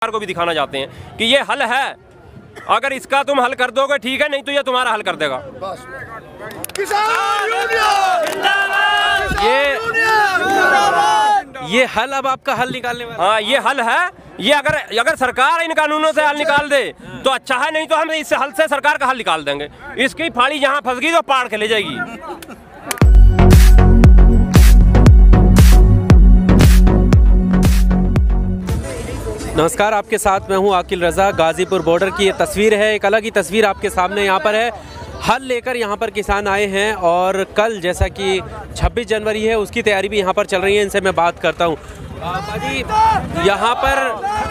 सरकार को भी दिखाना चाहते हैं कि ये हल है। अगर इसका तुम हल कर दोगे ठीक है, नहीं तो ये तुम्हारा हल कर देगा। किसान ये हल अब आपका हल निकालने वाला। हाँ, ये हल है। ये अगर सरकार इन कानूनों से हल निकाल दे तो अच्छा है, नहीं तो हम इस हल से सरकार का हल निकाल देंगे। इसकी फाड़ी जहाँ फंस गई तो पाड़ के ले जाएगी। नमस्कार, आपके साथ मैं हूं आकिल रज़ा। गाज़ीपुर बॉर्डर की ये तस्वीर है, एक अलग ही तस्वीर आपके सामने यहाँ पर है। हल लेकर यहाँ पर किसान आए हैं और कल जैसा कि 26 जनवरी है उसकी तैयारी भी यहाँ पर चल रही है। इनसे मैं बात करता हूँ। भाजी, यहाँ पर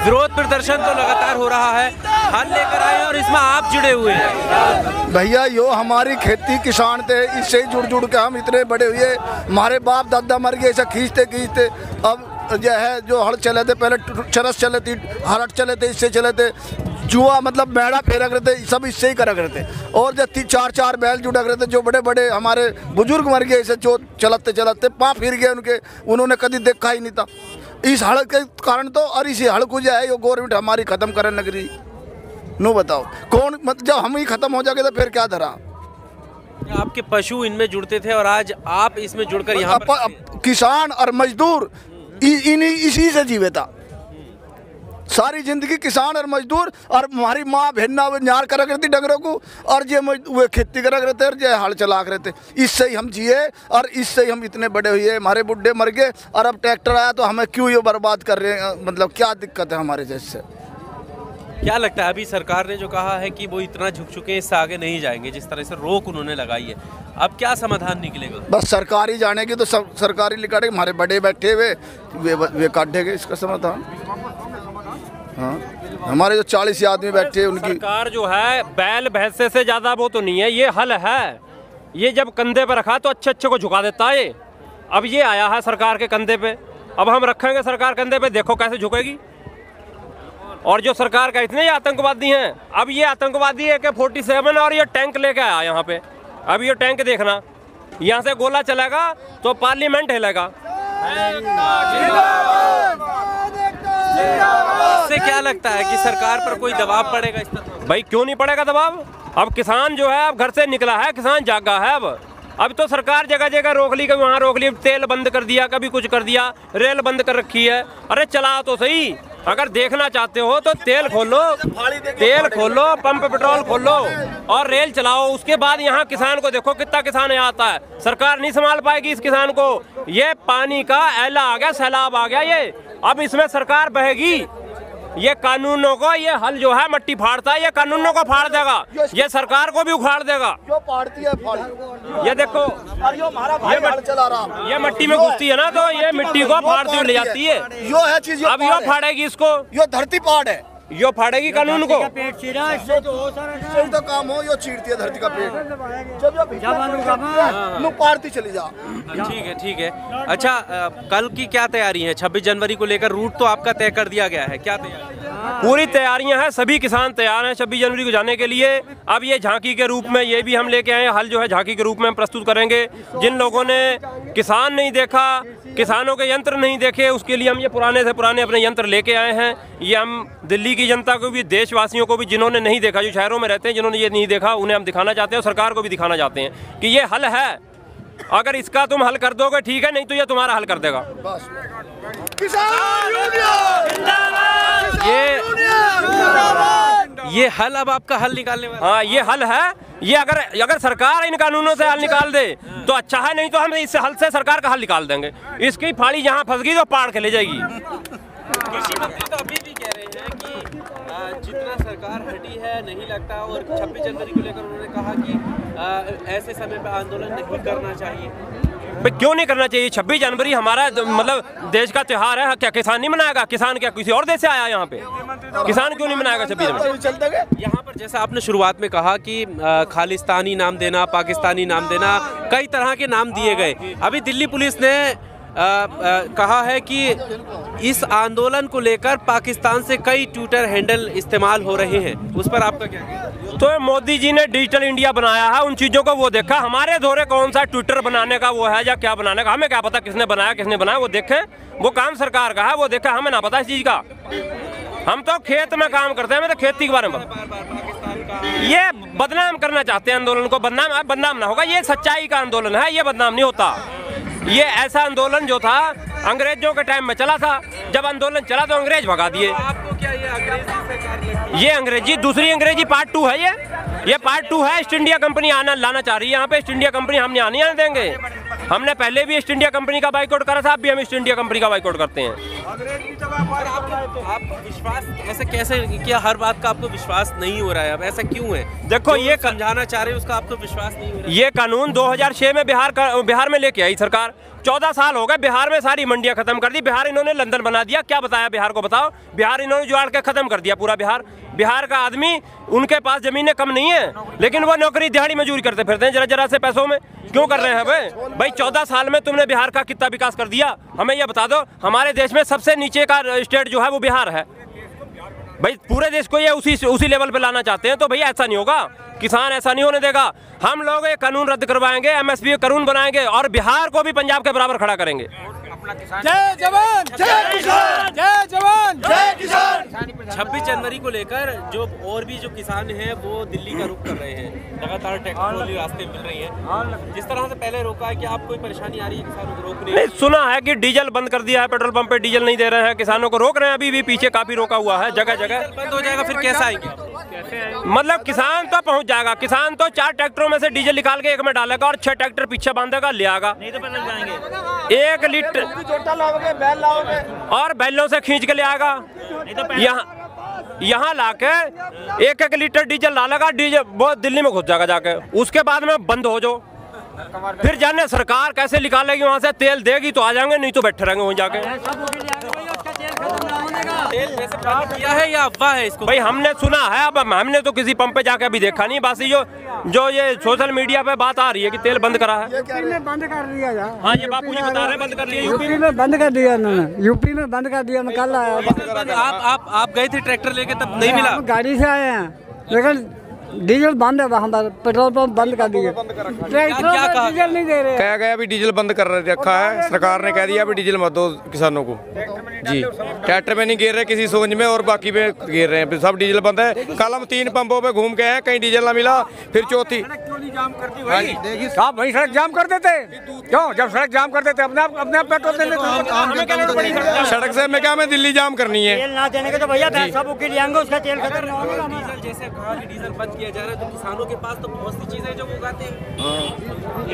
विरोध प्रदर्शन तो लगातार हो रहा है, हल लेकर आए हैं और इसमें आप जुड़े हुए हैं। भैया यो हमारी खेती किसान थे, इससे ही जुड़ के हम इतने बड़े हुए। हमारे बाप दादा मर गए ऐसा खींचते। अब जो है जो हल चले थे, पहले चरस चले थे, हरट चले थे, इससे चले थे। जुआ मतलब बेड़ा फेरा करते, सब इससे ही करा करते। और जो 4-4 बैल जुड़ा करते, जो बड़े बड़े हमारे बुजुर्ग मर गए ऐसे, जो चलते पाँव फिर गए उनके, उन्होंने कभी देखा ही नहीं था। इस हड़ के कारण तो, और इसी हड़ को जो है ये गवर्नमेंट हमारी खत्म करने लग रही। नो बताओ कौन, मतलब जब हम ही खत्म हो जाएंगे तो फिर क्या धरा। आपके पशु इनमें जुड़ते थे और आज आप इसमें जुड़कर यहाँ पर किसान और मजदूर इसी से जीवे था सारी जिंदगी। किसान और मजदूर, और हमारी माँ बहना न्यार करा करती डंगरों को, और ये वे खेती करा करते और ये हल चला करते। इससे ही हम जिए और इससे ही हम इतने बड़े हुए। हमारे बुढ़े मर गए और अब ट्रैक्टर आया तो हमें क्यों ये बर्बाद कर रहे हैं। मतलब क्या दिक्कत है हमारे जैसे। क्या लगता है अभी सरकार ने जो कहा है कि वो इतना झुक चुके हैं, इससे आगे नहीं जाएंगे, जिस तरह से रोक उन्होंने लगाई है, अब क्या समाधान निकलेगा? बस सरकारी जानेगी तो सरकारी लिखाड़े, हमारे बड़े बैठे हुए वे काटेंगे इसका समाधान। हाँ, हमारे जो 40 आदमी बैठे उनकी सरकार जो है बैल भैंसे से ज्यादा वो तो नहीं है, ये हल है। ये जब कंधे पे रखा तो अच्छे को झुका देता है। अब ये आया है सरकार के कंधे पे, अब हम रखेंगे सरकार कंधे पे, देखो कैसे झुकेगी। और जो सरकार का इतने आतंकवादी हैं, अब ये आतंकवादी AK-47 और ये टैंक लेके आया यहाँ पे। अब ये टैंक देखना, यहाँ से गोला चलेगा तो पार्लियामेंट हिलेगा। इससे क्या लगता है कि सरकार पर कोई दबाव पड़ेगा इस पर? भाई क्यों नहीं पड़ेगा दबाव। अब किसान जो है अब घर से निकला है, किसान जागा है। अब तो सरकार जगह जगह रोक ली, कभी वहाँ रोक ली, तेल बंद कर दिया, कभी कुछ कर दिया, रेल बंद कर रखी है। अरे चला तो सही, अगर देखना चाहते हो तो तेल खोलो, पंप पेट्रोल खोलो और रेल चलाओ। उसके बाद यहाँ किसान को देखो कितना किसान यहाँ आता है। सरकार नहीं संभाल पाएगी इस किसान को। ये पानी का ऐला आ गया, सैलाब आ गया ये। अब इसमें सरकार बहेगी। ये कानूनों को, ये हल जो है मट्टी फाड़ता है, ये कानूनों को फाड़ देगा, ये सरकार को भी उखाड़ देगा। जो फाड़ती है ये देखो, ये मट्टी में घुसती है ना, तो ये मिट्टी को फाड़ती हुई ले जाती है। यो है चीज, अब यो फाड़ेगी इसको, यो धरती पाड़ है, यो फाड़ेगी कानून को। तो काम हो, यो चीरती है धरती का पेट, जब पाड़ती चली जा। ठीक है। अच्छा, कल की क्या तैयारी है? 26 जनवरी को लेकर रूट तो आपका तय कर दिया गया है, क्या तैयारी? पूरी तैयारियां हैं, सभी किसान तैयार हैं 26 जनवरी को जाने के लिए। अब ये झांकी के रूप में ये भी हम लेके आए हैं, हल जो है झांकी के रूप में हम प्रस्तुत करेंगे। जिन लोगों ने किसान नहीं देखा, किसानों के यंत्र नहीं देखे, उसके लिए हम ये पुराने से पुराने अपने यंत्र लेके आए हैं। ये हम दिल्ली की जनता को भी, देशवासियों को भी, जिन्होंने नहीं देखा, जो शहरों में रहते हैं, जिन्होंने ये नहीं देखा, उन्हें हम दिखाना चाहते हैं और सरकार को भी दिखाना चाहते हैं कि ये हल है। अगर इसका तुम हल कर दोगे ठीक है, नहीं तो ये तुम्हारा हल कर देगा। ये हल अब आपका हल निकालने वाला। हाँ, ये हल है। ये अगर सरकार इन कानूनों से हल निकाल दे तो अच्छा है, नहीं तो हम इस हल से सरकार का हल निकाल देंगे। इसकी फाड़ी जहाँ फंस गई तो पाड़ के ले जाएगी। कृषि मंत्री तो अभी भी कह रहे हैं कि जितना सरकार हटी है नहीं लगता, और 26 जनवरी को लेकर उन्होंने कहा कि ऐसे समय पर आंदोलन नहीं करना चाहिए। क्यों नहीं करना चाहिए? 26 जनवरी हमारा मतलब देश का त्योहार है। क्या किसान नहीं मनाएगा? किसान क्या किसी और देश से आया यहाँ पे? किसान क्यों नहीं मनाएगा 26 जनवरी? यहाँ पर जैसा आपने शुरुआत में कहा कि खालिस्तानी नाम देना, पाकिस्तानी नाम देना, कई तरह के नाम दिए गए। अभी दिल्ली पुलिस ने कहा है कि इस आंदोलन को लेकर पाकिस्तान से कई ट्विटर हैंडल इस्तेमाल हो रहे हैं, उस पर आपका क्या कहना है? तो मोदी जी ने डिजिटल इंडिया बनाया है, उन चीज़ों को वो देखा। हमारे दौरे कौन सा ट्विटर बनाने का वो है या क्या बनाने का, हमें क्या पता किसने बनाया किसने बनाया। वो देखें, वो काम सरकार का है, वो देखा, हमें ना पता इस चीज़ का। हम तो खेत में काम करते हैं, मैं तो खेती के बारे में ये बदनाम करना चाहते हैं आंदोलन को। बदनाम ना होगा, ये सच्चाई का आंदोलन है, ये बदनाम नहीं होता। ये ऐसा आंदोलन जो था अंग्रेजों के टाइम में चला था, जब आंदोलन चला तो अंग्रेज भगा दिए। आपको क्या ये अंग्रेजी सरकार लगती है? ये अंग्रेजी दूसरी अंग्रेजी पार्ट 2 है। ये पार्ट 2 है। ईस्ट इंडिया कंपनी लाना चाह रही है यहाँ पे। ईस्ट इंडिया कंपनी हम यहाँ नहीं आने देंगे। हमने पहले भी ईस्ट इंडिया कंपनी का बाइकआउट करा था, अब भी हम ईस्ट इंडिया कंपनी का बाइकआउट करते हैं। आपको विश्वास ऐसा कैसे, क्या हर बात का आपको विश्वास नहीं हो रहा है? अब ऐसा क्यों है? देखो, ये समझाना चाह रहे हैं उसका आपको विश्वास नहीं हो रहा है। ये कानून 2006 में बिहार में लेके आई सरकार। 14 साल हो गए, बिहार में सारी मंडियां खत्म कर दी। बिहार इन्होंने लंदन बना दिया। क्या बताया बिहार को? बताओ। बिहार इन्होंने जुगाड़ के खत्म कर दिया पूरा बिहार। बिहार का आदमी, उनके पास जमीनें कम नहीं है, लेकिन वो नौकरी दिहाड़ी मजदूरी करते फिरते हैं जरा जरा से पैसों में। क्यों कर रहे हैं भाई? 14 साल में तुमने बिहार का कितना विकास कर दिया? हमें ये बता दो। हमारे देश में सबसे नीचे का स्टेट जो है वो बिहार है भाई। पूरे देश को ये उसी लेवल पे लाना चाहते हैं, तो भैया ऐसा नहीं होगा। किसान ऐसा नहीं होने देगा। हम लोग ये कानून रद्द करवाएंगे, MSP कानून बनाएंगे और बिहार को भी पंजाब के बराबर खड़ा करेंगे। जय जवान जय किसान, जय जवान जय किसान। 26 जनवरी को लेकर जो और भी जो किसान हैं वो दिल्ली का रुख कर रहे हैं। लगातार ट्रैक्टर वाली रास्ते मिल रही है। जिस तरह से पहले रोका है, कि आप कोई परेशानी आ रही है किसानों को रोकने? नहीं, सुना है कि डीजल बंद कर दिया है, पेट्रोल पंप पे डीजल नहीं दे रहे हैं, किसानों को रोक रहे हैं। अभी भी पीछे काफी रोका हुआ है, जगह जगह। बंद हो जाएगा फिर कैसे आएंगे? मतलब किसान तो पहुंच जाएगा। किसान तो 4 ट्रैक्टरों में से डीजल निकाल के एक में डालेगा और 6 ट्रैक्टर पीछे बांधेगा, ले आएगा। नहीं तो पैदल जाएंगे। 1 लीटर और बैलों से खींच के ले आएगा। यहाँ लाके 1-1 लीटर डीजल डालेगा, डीजल बहुत दिल्ली में घुस जाएगा जाके। उसके बाद में बंद हो जाओ। फिर जाने सरकार कैसे निकालेगी वहाँ से। तेल देगी तो आ जाएंगे, नहीं तो बैठे रहेंगे वहीं जाके। तेल वैसे बंद किया है या अफवाह है इसको? भाई हमने सुना है, अब हमने तो किसी पंप पे जाके अभी देखा नहीं। बासी जो ये सोशल मीडिया पे बात आ रही है कि तेल बंद करा है। यूपी में बंद कर दिया यार। हाँ, ये बापू जी बता रहे हैं बंद कर लिया। यूपी में बंद कर दिया उन्होंने। यूपी में बंद कर दिया। मैं कल आया। आप गए थे ट्रैक्टर लेके, तब नहीं मिला? गाड़ी से आए हैं, लेकिन डीजल बंद है वहाँ पर। पेट्रोल पंप बंद कर दिए। क्या कहा? डीजल नहीं दे रहे। कहा गया अभी डीजल बंद कर रखा है सरकार ने। कह दिया अभी डीजल मत दो किसानों को जी। ट्रैक्टर में नहीं गिर रहे, किसी सोंज में और बाकी में गिर रहे हैं। सब डीजल बंद है। कल हम 3 पंपों पे घूम के हैं, कहीं डीजल ना मिला। फिर चौथी आप वही सड़क जाम कर देते। क्यों? जब सड़क जाम कर देते अपने आप पेट्रोल दे देते। सड़क से हमें क्या, हमें दिल्ली जाम करनी है। तेल ना देने के तो भैया सब उके जाएंगे, उसका तेल खत्म ना होगा। डीजल जैसे कहा कि डीजल बंद किया जा रहा है, तो किसानों के पास तो बहुत सी चीजें जो वो उगाते हैं।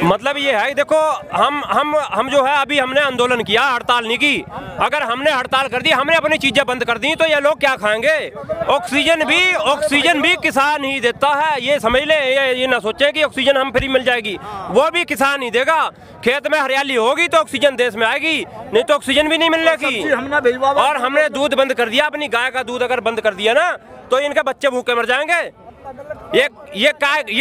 मतलब ये है, देखो हम जो है अभी हमने आंदोलन किया, हड़ताल नहीं की। अगर हमने हड़ताल कर दी, हमने अपनी चीजें बंद कर दी, तो ये लोग क्या खाएंगे? ऑक्सीजन भी किसान ही देता है। ये समझ ले, ये ना सोचें कि ऑक्सीजन हम फ्री मिल जाएगी। वो भी किसान ही देगा। खेत में हरियाली होगी तो ऑक्सीजन देश में आएगी, नहीं तो ऑक्सीजन भी नहीं मिलने की। और हमने दूध बंद कर दिया। अपनी गाय का दूध अगर बंद कर दिया ना, तो इनके बच्चे भूखे मर जाएंगे। ये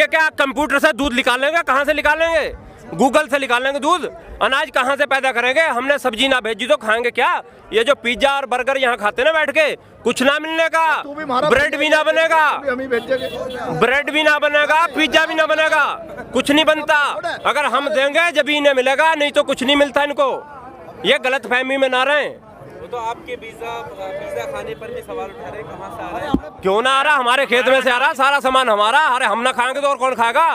क्या कंप्यूटर से दूध निकालेंगे? कहाँ से निकालेंगे? गूगल से निकालेंगे दूध। अनाज कहाँ से पैदा करेंगे? हमने सब्जी ना भेजी तो खाएंगे क्या? ये जो पिज्जा और बर्गर यहाँ खाते ना बैठ के, कुछ ना मिलने का। ब्रेड भी ना बनेगा, ब्रेड भी ना बनेगा, पिज्जा भी ना बनेगा, कुछ नहीं बनता। अगर हम देंगे जब इन्हें मिलेगा, नहीं तो कुछ नहीं मिलता इनको। ये गलत फहमी में ना रहे। वो तो आपके पिज्जा खाने पर भी सवाल उठा रहे, कहाँ से आ रहा है? क्यों ना आ रहा? हमारे खेत में से आ रहा, सारा सामान हमारा। अरे हम ना खाएंगे तो और कौन खाएगा?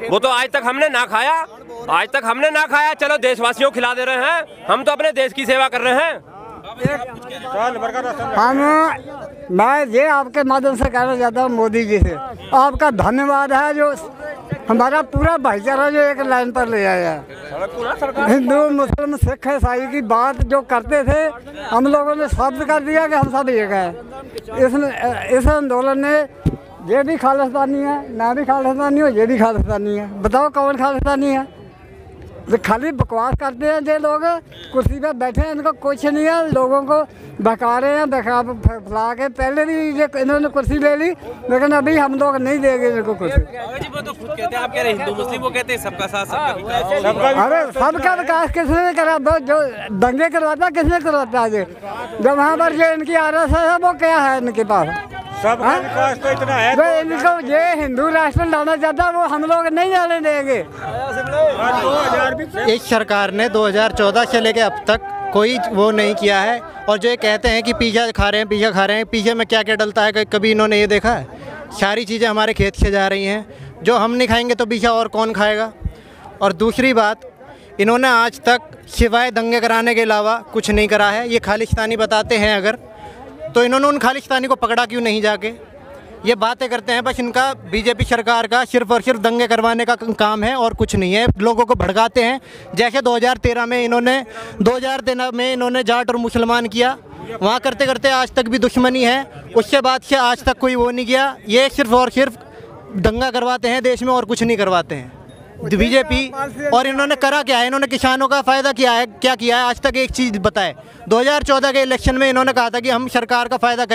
वो तो आज तक हमने ना खाया, आज तक हमने ना खाया। चलो देशवासियों को खिला दे रहे हैं। हम तो अपने देश की सेवा कर रहे हैं। मैं ये आपके माध्यम से कहना चाहता हूँ मोदी जी से, आपका धन्यवाद है जो हमारा पूरा भाईचारा जो एक लाइन पर ले आया है। हिंदू मुस्लिम सिख ईसाई की बात जो करते थे, हम लोगों ने शब्द कर दिया कि हम सब एक हैं। इस आंदोलन ने ये भी खालिस्तानी है, ना भी खालिस्तानी हो, ये भी खालिस्तानी है। बताओ कौन खालिस्तानी है? जो खाली बकवास करते हैं जो लोग कुर्सी पे बैठे हैं, इनको कुछ नहीं है। लोगों को बहका रहे हैं, फैला के। पहले भी ये इन्होंने कुर्सी ले ली, लेकिन अभी हम लोग नहीं देंगे इनको कुर्सी। वो तो खुद कहते हैं, आप कह रहे हिंदू मुस्लिम, वो कहते हैं सबका साथ सबका विकास। अरे सबका विकास किसने करा? जो दंगे करवाता किसने करवाता है? जब वहाँ पर जो इनकी RSS है, वो क्या है इनके पास? सबका विकास तो इतना है। जो इनको ये हिंदू राष्ट्र लाना चाहता है, वो हम लोग नहीं जाने देंगे। इस सरकार ने 2014 से लेकर अब तक कोई वो नहीं किया है। और जो ये कहते हैं कि पिज़्ज़ा खा रहे हैं, पिज़्ज़ा खा रहे हैं, पिज़्ज़ा में क्या क्या डलता है, कभी इन्होंने ये देखा है? सारी चीज़ें हमारे खेत से जा रही हैं, जो हम नहीं खाएंगे तो पिज़्ज़ा और कौन खाएगा। और दूसरी बात, इन्होंने आज तक सिवाय दंगे कराने के अलावा कुछ नहीं करा है। ये खालिस्तानी बताते हैं अगर, तो इन्होंने उन खालिस्तानी को पकड़ा क्यों नहीं जाके? ये बातें करते हैं, बस इनका बीजेपी सरकार का सिर्फ और सिर्फ दंगे करवाने का काम है और कुछ नहीं है। लोगों को भड़काते हैं, जैसे 2013 में इन्होंने जाट और मुसलमान किया, वहाँ करते करते आज तक भी दुश्मनी है। उसके बाद से आज तक कोई वो नहीं किया। ये सिर्फ और सिर्फ दंगा करवाते हैं देश में और कुछ नहीं करवाते हैं बीजेपी। और इन्होंने करा क्या है? इन्होंने किसानों का फ़ायदा किया है, क्या किया है आज तक? एक चीज़ बताए, 2014 के इलेक्शन में इन्होंने कहा था कि हम सरकार का फ़ायदा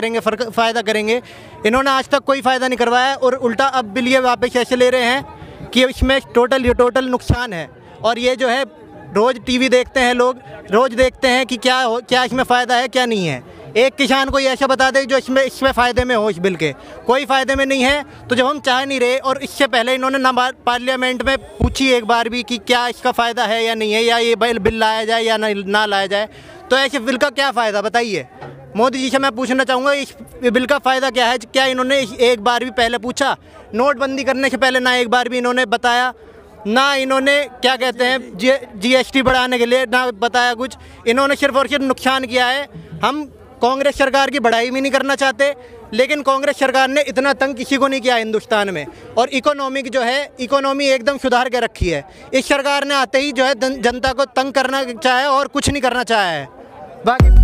करेंगे। इन्होंने आज तक कोई फ़ायदा नहीं करवाया और उल्टा अब बिल ये वापस ऐसे ले रहे हैं कि इसमें टोटल नुकसान है। और ये जो है रोज़ टीवी देखते हैं लोग, रोज़ देखते हैं कि क्या इसमें फ़ायदा है क्या नहीं है। एक किसान को ये ऐसा बता दे जो इसमें फ़ायदे में हो, इस बिल के कोई फ़ायदे में नहीं है। तो जब हम चाह नहीं रहे, और इससे पहले इन्होंने ना पार्लियामेंट में पूछी एक बार भी कि क्या इसका फ़ायदा है या नहीं है, या ये बिल लाया जाए या ना लाया जाए, तो ऐसे बिल का क्या फ़ायदा बताइए? मोदी जी से मैं पूछना चाहूँगा, इस बिल का फ़ायदा क्या है? क्या इन्होंने एक बार भी पहले पूछा? नोटबंदी करने से पहले ना एक बार भी इन्होंने बताया, ना इन्होंने क्या कहते हैं GST बढ़ाने के लिए ना बताया कुछ। इन्होंने सिर्फ और सिर्फ नुकसान किया है। हम कांग्रेस सरकार की बढ़ाई भी नहीं करना चाहते, लेकिन कांग्रेस सरकार ने इतना तंग किसी को नहीं किया हिंदुस्तान में। और इकोनॉमी एकदम सुधार के रखी है। इस सरकार ने आते ही जो है जनता को तंग करना चाहा है और कुछ नहीं करना चाहा है। बाकी